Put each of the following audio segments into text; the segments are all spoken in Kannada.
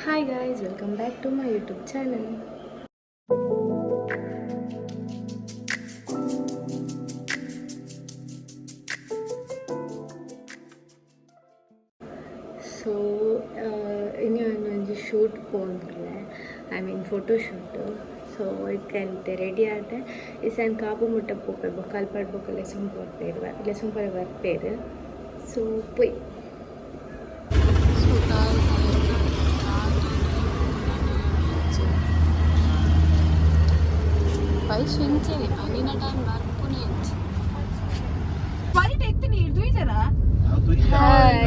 Hi guys, welcome back to my YouTube channel. So, ಇನ್ನು ಒಂದು ಶೂಟ್ ಹೋಗಿಲ್ಲ, I mean photo shoot. So ಇದಕ್ಕೆ ರೆಡಿ ಆದ ಈ ಸಣ್ಣ ಕಾಪು ಮುಟ್ಟ ಪೋಪೆ ಬೊಕ್ಕಲ್ ಪಡ್ಬೇಕು ಲೆಸನ್ ಪರ ಬರ್ಪೇರು. ಸೊ ಪೊಯ್ ಶಿಂಚೇನೆ ಅಲ್ಲಿನ ಟೈಮ್ ಬರ್ಪುನೆ ಇತ್ತು ಕ್ವಾಲಿಟಿ ಎತ್ತಿನಿ ಇರ್ದು ಇದ್ದಾರಾ ಹಾಯ್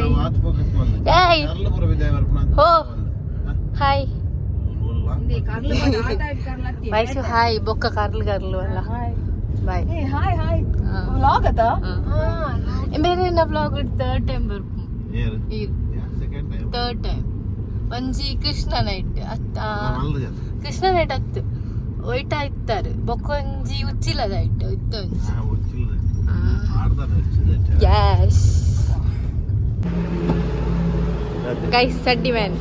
ಏಯ್ ಹೋ ಹಾಯ್ ಬೈಸು ಹಾಯ್ ಬೊಕ್ಕ ಕರ್ಲು ಅಲ್ಲ ಬಾಯ್ ಹಾಯ್ ಹಾಯ್ ವ್ಲಾಗ್ ಅದ ಬೇರೆ ವ್ಲಾಗ್ ಥರ್ಡ್ ಟೈಮ್ ಬರ್ಪು ಥರ್ಡ್ ಟೈಮ್ ಒಂಜಿ ಕೃಷ್ಣ ನೈಟ್ ಕೃಷ್ಣ ನೈಟ್ ಹತ್ತು ಒಯ್ಟ ಇತ್ತಾರೆ ಬೊಕ್ಕೊಂಜಿ ಉಚ್ಚಿಲದ ಇಟ್ಟು ಇತ್ತು ಯಸ್ ಗೈಸ್ ಸಡ್ಡಿ ಮ್ಯಾನ್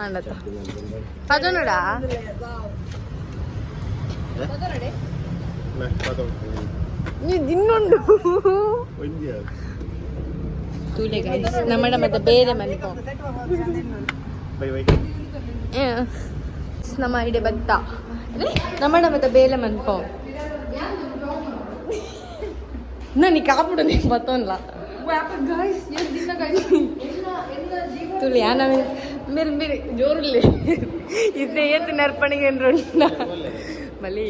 ಆಂಡತ ಅದು ನೋಡ ಇನ್ನೊಂದು ತೂಲೆ ಗೈಸ್ ನಮ್ಮ ಮತ್ತೆ ಬೇರೆ ಮನೆ ನಮ್ಮ ಇಡೆ ಬತ್ತ ನಮ್ಮ ಮತ್ತೆ ಬೇಲೆ ಮನ್ಪೋ ನೀ ಕಾಪುಡು ನೀನು ಬತ್ತೋನ್ಲ ತುಳಿ ಯಾನ మీరు మీరు జోరులే ఇది ఏది నర్పణిగా రెండున్నా మళ్ళీ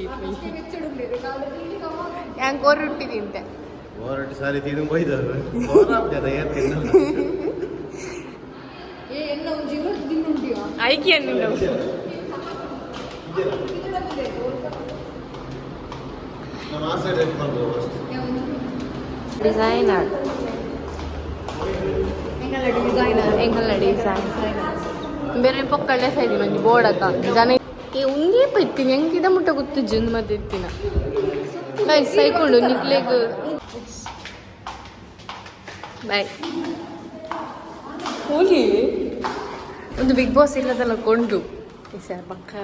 ഞാൻ കോരൊട്ടി തിinte ಸಾರಿ ತಿಂದು ಹೋಯ್ತಾರೆ ಐಕ್ಯ ನೀನು ಡಿಸೈನರ್ ಎಂಗಲ್ಲ ಡಿಸೈನ್ ಬೇರೆ ಪೊಕ್ಕಳೆ ಸೈಜ್ ಮಂದಿ ಬೋರ್ಡ್ ಅತ್ತ ಜನ ಉಂದೇ ಪೈತೀನಿ ಹೆಂಗಿದ ಮುಟ್ಟ ಗೊತ್ತು ಜನ್ ಮತ್ತೆ ಇತ್ತಿನ ಗೈಸ್ ಸೈಕೊಂಡು ನಿಕ್ಲೆಗ್ ಬಾಯ್ ಹೋಲಿ ಒಂದು ಬಿಗ್ ಬಾಸ್ ಇಲ್ಲದಲ್ಲ ಕೊಂಡು ಸರ್ ಪಕ್ಕ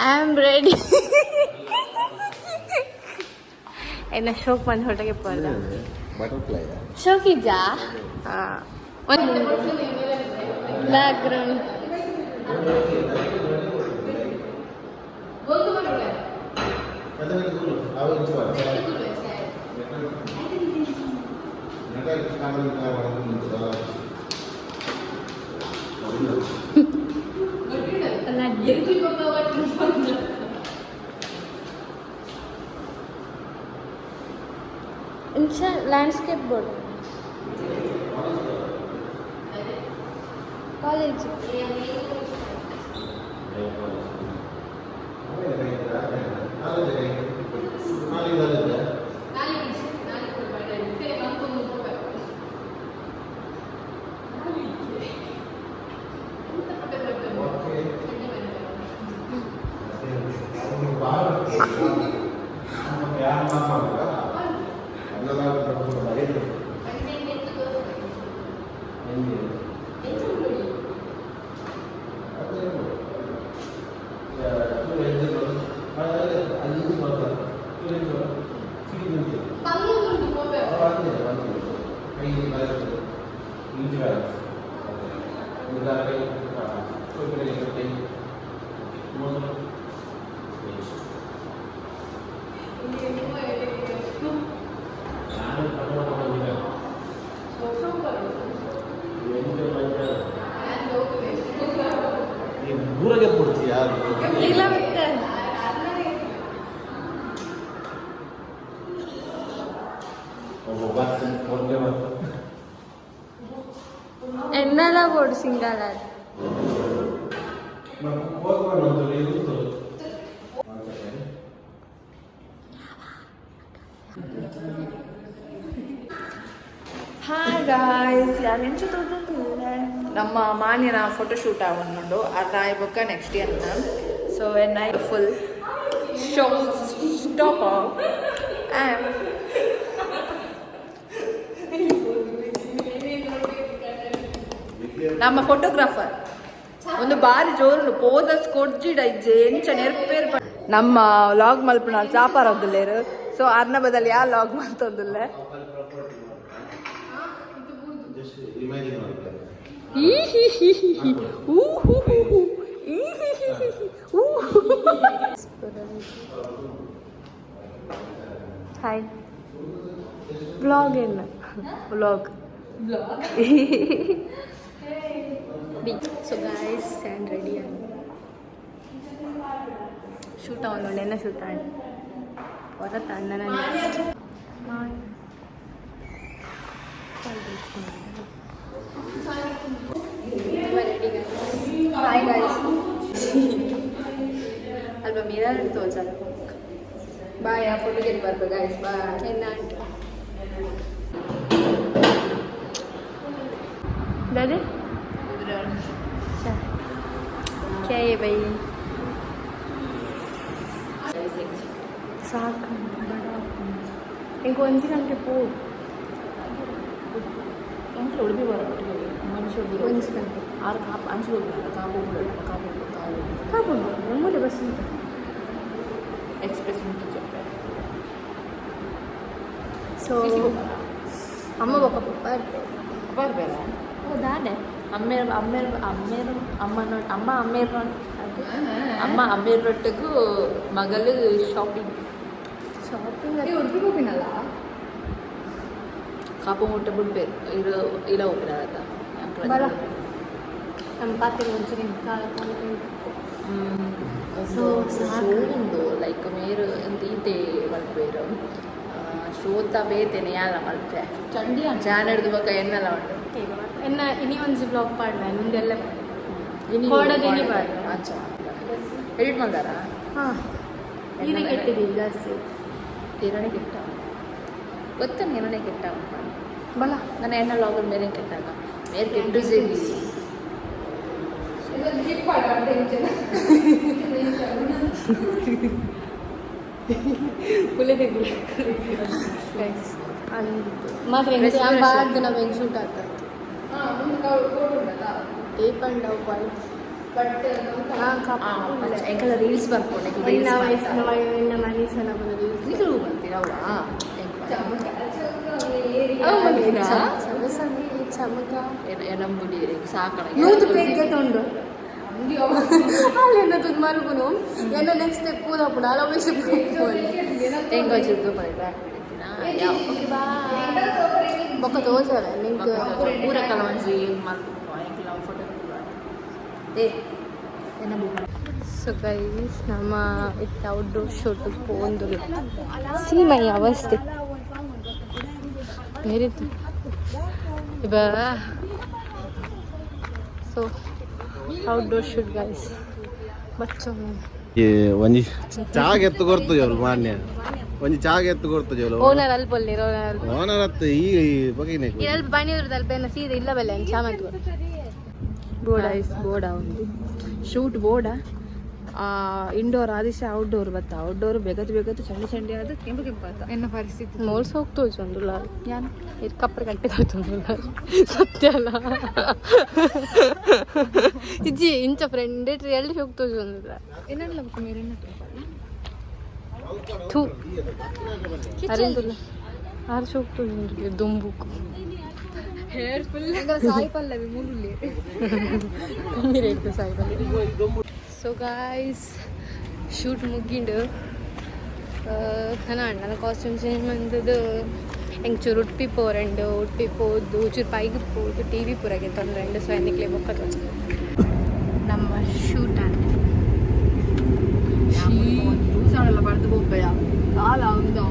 ಐ ಆಮ್ ರೆಡಿ ಎನ್ನ ಶೋಕ್ ಬಂದು ಹೊಟ್ಟೆಗೆ ಪಲ್ಲ ಬಟರ್ಫ್ಲೈ ಶೋಕಿಜಾ ಒಂದು background landscape board college ದೂರಗೆ ಕೊಡ್ತೀಯ ಇಲ್ಲ ಮತ್ತೆ എന്നല്ല ബോർഡ് സിംഗാല ಹಾಯ್ ಗಾಯ್ಸ್ ಯಾರೆಂಚು ತೋರಿಸಿದ್ರೆ ನಮ್ಮ ಮಾನ್ಯನ ಫೋಟೋಶೂಟ್ ಆಗುಂಡು ಅರ್ಧ ಆಯ್ಬೇಕ ನೆಕ್ಸ್ಟ್ ಇಯರ್ ಸೊ ಎನ್ ಐ ಫುಲ್ ಶೋ ಸ್ಟಾಪ್ ನಮ್ಮ ಫೋಟೋಗ್ರಾಫರ್ ಒಂದು ಬಾರಿ ಜೋರು ಪೋಸಸ್ ಕೊಡ್ಜಿಡ ಇಜ್ಜೆ ಎಂಚ ನೆರ್ಪೇರ್ ನಮ್ಮ ಲಾಗ್ ಮಲ್ಪನ ಚಾಪಾರ ಹೋಗಲೇರು ಸೊ ಅರ್ನ ಬದಲು ಯಾ ಲಾಗ್ ಮಾಡ್ತಂದಿಲ್ಲ ಹಾಯ್ ವ್ಲಾಗ್ ಏನು vlog so guys and ready ಆಗಿ ಶೂಟ್ ಅವನು ಎನ್ನ ಶೂಟ್ ಆಡಿ ಹೊರತ ಅಣ್ಣನ ಹಾಯ್ ಗಾಯ್ಸ್ ಅಲ್ಪ ಮಿರರ್ ತೋಚಲ್ಲ ಬಾಯ್ ಆ ಫೋಟೋಗೆ ಬರ್ಬೇಕು ಗಾಯ್ಸ್ ಬಾಯ್ ಎನ್ನ दादी क्या है भाई ಸಾಕು ಇಂಕೊ 1 ಗಂಟೆ ಪೋ ಎಂಟ್ಲು ಉಡುಪಿ ಬರಬೇಕು ಮನುಷ್ಯ 1 ಗಂಟೆ ಆರು ಅಂಚು ಹೋಗ್ಬಿಡಲ್ಲ ಕಾಪು ಕಾಪುಂಡು ನಮ್ಮೂಲೆ ಬಸ್ ಉಂಟು ಎಕ್ಸ್ಪ್ರೆಸ್ ಉಂಟು చెప్పే ಸೊ ಅಮ್ಮ ಬೊಕ್ಕ ಬರ್ಬೇಡ ಹೌದಾನೆ ಅಮ್ಮ ಅಮ್ಮೇರೊಟ್ಟಿಗೂ ಮಗಳು ಶಾಪಿಂಗ್ ಉಡುಪಿ ಹೋಗಿನಲ್ಲ ಕಾಪು ಮುಟ್ಟ ಬಿಡ್ಬೇರು ಇಲ್ಲ ಹೋಗ್ಬಿಡ ಬಲ ನಮ್ಮ ಪಾತ್ರೆ ಒಂಚೂರು ಸೊ ಸಾಕು ಲೈಕ್ ಮೇರು ಈತೆ ಮಲ್ಪೇರು ಶೋತ ಬೇತೇನೆ ಯಾಲ ಮಲ್ಪೆ ಚಂಡಿ ಜಾನಡ್ದು ಬಕ್ಕ ಎನ್ನೆಲ್ಲ ಉಂಟು ಎನ್ನ ಇನಿ ಒಂದು ಬ್ಲಾಗ್ ಪಾಡ್ಲ ಮುಂದೆಲ್ಲ ಕೋಡದಿನಿ ಪಾಡ್ಲ ಎಡಿಟ್ ಮಾಡ್ದಾರ ಹಾಂ ನೀನೇ ಕೆಟ್ಟಿದ್ದೀನಿ ಜಾಸ್ತಿ ಏನೇ ಕೆಟ್ಟ ಗೊತ್ತಾನೆ ಏನೇ ಕೆಟ್ಟ ಬಲ ನನ್ನ ಎಣ್ಣ ಲಾಗರ್ ಮೇರೆ ಕೆಟ್ಟಾಗ ಮೇರೆ ಕೆಟ್ಟು ಸೇರಿ ಮಾತ್ರ ಬಾರ್ದು ನಾವು ಹೆಂಗೆ ಶೂಟ್ ಆಗ್ತದೆ ಟೇಪ್ ಆ್ಯಂಡ್ ಡೌ ಬಾಯ್ ಎಂಕಲ್ಲ ರೀಲ್ಸ್ ಬರ್ಕೊಂಡೆ ಇನ್ನ ಮನೆ ಸಲ ರೀಲ್ಸ್ ಬರ್ತೀರವ್ವಾ ಚಮಕ ಎನಂಬುಡಿ ಸಾಕಣ ಯೂತ್ ಬೇಗ ತೊಂಡು ಅಲ್ಲೆನ್ನ ತುದ್ ಮರುಗುನು ಎನ್ನ ನೆಕ್ಸ್ಟ್ ಸ್ಟೆಪ್ ಕೂದಪ್ಪುಡು ಅಲವೇ ಸಿಕ್ಕು ಹೆಂಗ ಚಿಕ್ಕ ಬರಲ್ಲ ಬೊಕ್ಕ ತೋರ್ಸಲ್ಲ ನಿಂಗೆ ಊರಕ್ಕಲ್ಲ ಮಂಜಿ ಹೆಂಗೆ ಫೋಟೋ ಸೊ ಗೈಸ್ ನಮ್ಮ ಇತ್ತು ಔಟ್ಡೋರ್ ಶೂಟಿಗೆ ಪೋಂದುಲ್ಲ ಸೀಮೈ ಅವಸ್ಥೆ ಮೇರಿತ್ತು ಇವ ಸೊ ಔಟ್ಡೋರ್ ಶೂಟ್ ಗೈಸ್ ಬಚ್ಚೊಮ್ಮೆ ಒಂಜಿ ಚಾಗ್ ಎತ್ತು ಕೊರ್ತಜೋಲು ಮಾನ್ಯ ಒಂಜಿ ಚಾಗ್ ಎತ್ತು ಕೊರ್ತಜೋಲು ಓನರ್ ಅಲ್ಪಲ್ಲಿ ಓನರ್ ಹತ್ತು ಈ ಬಗೆನೆ ಅಲ್ಪ ಬಣಿ ಇರೋದು ಅಲ್ಪ ಏನ ಸೀದಾ ಇಲ್ಲ ಬೆಲೆ ಚಾಮಂತ್ ಬೋರ್ಡ ಬೋರ್ಡ ಒಂದು ಶೂಟ್ ಬೋರ್ಡ ಇಂಡೋರ್ ಆದಿಶ ಔಟ್ಡೋರ್ ಬತ್ತ ಔಟ್ಡೋರ್ ಬೇಗತ್ತು ಚಂಡಿ ಆದ ಕೆಂಪು ಆತ ಎನ್ನ ಪರಿಸ್ಥಿತಿ ಮೋಲ್ಸ್ ಹೋಗ್ತೋಜ್ ಒಂದುಲ್ಲ ಯಾನು ಇದು ಕಪ್ಪರೆ ಗಂಟೆ ತೊಂದುಲ್ಲ ಸತ್ಯ ಅಲ್ಲ ಇಜ್ಜಿ ಇಂಚ ಫ್ರೆಂಡ್ ಎಲ್ಲಿ ಹೋಗ್ತೋಜ್ ಒಂದಿಲ್ಲ ಏನೆಲ್ಲ ಮೇರೆ ಥೂ ಅರಿಂದುಲ್ಲ ಆರ್ಸಿ ಹೋಗ್ತೋಜ್ ಒಂದಿಲ್ಲ ದುಂಬುಕು ಹೇರ್ ಫುಲ್ ಸಾಯಿ ಪಲ್ಲವಿ ಮೂರುಲ್ಲಿ ಕಮ್ಮಿ rate Sai Pallavi so guys shoot ಮುಗಿಂಡು ನನ್ನ ಕಾಸ್ಟ್ಯೂಮ್ ಚೇಂಜ್ ಬಂದದ್ದು ಹೆಂಗೆ ಚೂರು ಉಡುಪಿ ಪೋರಂಡು ಉಡುಪಿ ಪೋದು ಚೂರು ಪೈಗೆ ಪೋದು ಟಿ ವಿ ಪೂರಾಗೆ ತೊಂದ್ರೆ ಸೊ ಎನ್ನಿಕ್ಲೆ ಬೊಕ್ಕ ನಮ್ಮ ಶೂಟ್ ಆಟ ಎಲ್ಲ ಬಡ್ದು ಹೋಗ್ಬೇಡ ಕಾಲ ಒಂದು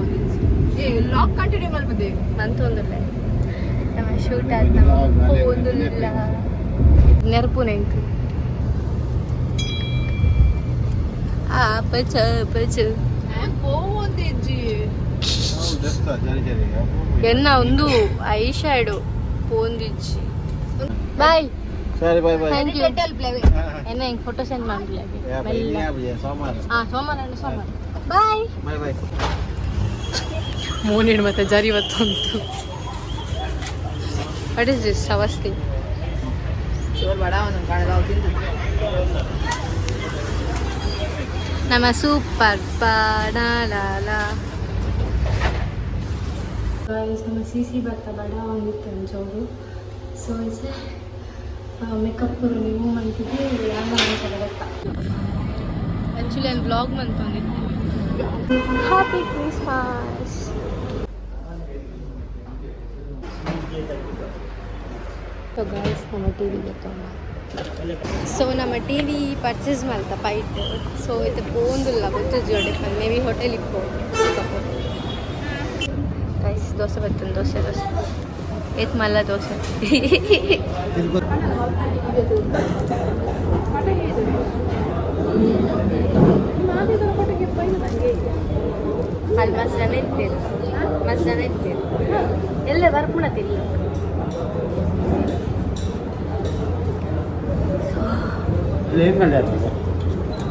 ಏ ಲಾಕ್ ಕಂಟಿನ್ಯೂ ಮಾಡ್ಬೋದೇ ಮಂತೊಂದಿಲ್ಲ ನಮ್ಮ ಶೂಟ್ ಆದ ನಮ್ಮ ಒಂದಿಲ್ಲ ನೆನಪು ನೆಂಕು ಪಚ ಎನ್ನ ಒಂದು ಐ ಶ್ಯಾಡೋ ಪೋಂದಿಚ್ಚಿ ಬಾಯ್ ಸರಿ ಬಾಯ್ ಬಾಯ್ ಥ್ಯಾಂಕ್ ಯು ಎನ್ನ ಹಿಂಗೆ ಫೋಟೋ ಸೆಂಡ್ ಮಾಡಲಿ ಸೋಮವಾರ ಬಾಯ್ ಬಾಯ್ ಬಾಯ್ ಮೋನಿಡ್ ಮತ್ತೆ ಜರಿ ಇವತ್ತುಂಟು ವಾಟ್ ಇಸ್ ದಿಸ್ ಅವಸ್ಥೆ ಚೋರ್ ಬಡ ಒಂದು ಕಾಣದ ತಿಂದು ನಮ್ಮ ಸೂಪರ್ ಬಾಡಾಲ ನಮ್ಮ ಸಿ ಬತ್ತ ಬಡ ಒಂದಿತ್ತು ಒಂಚೂರು ಸೊ ಇಸೆ ಮೇಕಪ್ ರಿಮೂವ್ ಮಾಡ್ತಿದ್ದೆ ಎಲ್ಲ ಮಾಡ್ತಾರೆ ಗೊತ್ತಾ ಆ್ಯಕ್ಚುಲಿ ನಾನು ಬ್ಲಾಗ್ ಮಾಡ್ಕೊಂಡಿದ್ದೆ ಹ್ಯಾಪಿ ಕ್ರಿಸ್ಮಸ್ ಸೊ ಗೈಸ್ ನಮ್ಮ ಟಿ ವಿ ಗೊತ್ತಲ್ಲ ಸೊ ನಮ್ಮ ಟಿ ವಿ ಪರ್ಚೇಸ್ ಮಾಡ್ತಾ ಪೈಟ್ ಸೊ ಇದು ಪೋಂದಿಲ್ಲ ಗೊತ್ತು ಜೋಡಿ ಮೇ ಬಿ ಹೋಟೆಲಿಗೆ ಹೋಗಿ ಗೈಸ್ ದೋಸೆ ಬರ್ತದೆ ದೋಸೆ ಏತ್ ಮಲ್ಲ ದೋಸೆ ಅಲ್ಲಿ ಮಸ್ತ್ ಜನ ಇರ್ತೀರಿ ಎಲ್ಲ ಬರ್ಪುಣತಿಲ್ಲ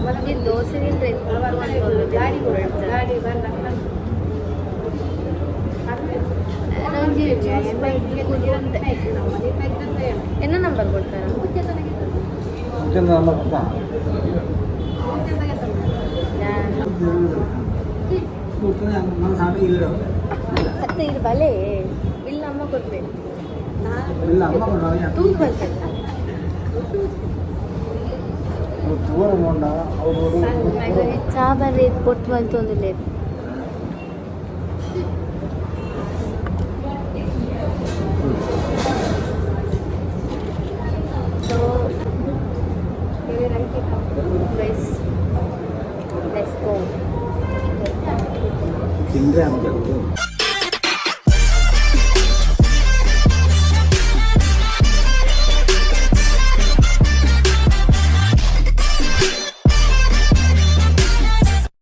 ಮತ್ತೆ ದೋಸೆ ತಿಂದ್ರೆ ಎನ್ನ ನಂಬರ್ ಕೊಡ್ತಾರ ಮತ್ತೆ ಇದು ಬಲೆ ಇಲ್ಲ ಅಮ್ಮ ಕೊಡ್ಬೇಕು ತೂತು ಬರ್ತದೆ ಚಾ ಬರ್ರಿ ಇದು ಕೊಟ್ಟು ಬಂತು ಒಂದಿಲ್ಲ ತಿಂದ್ರೆ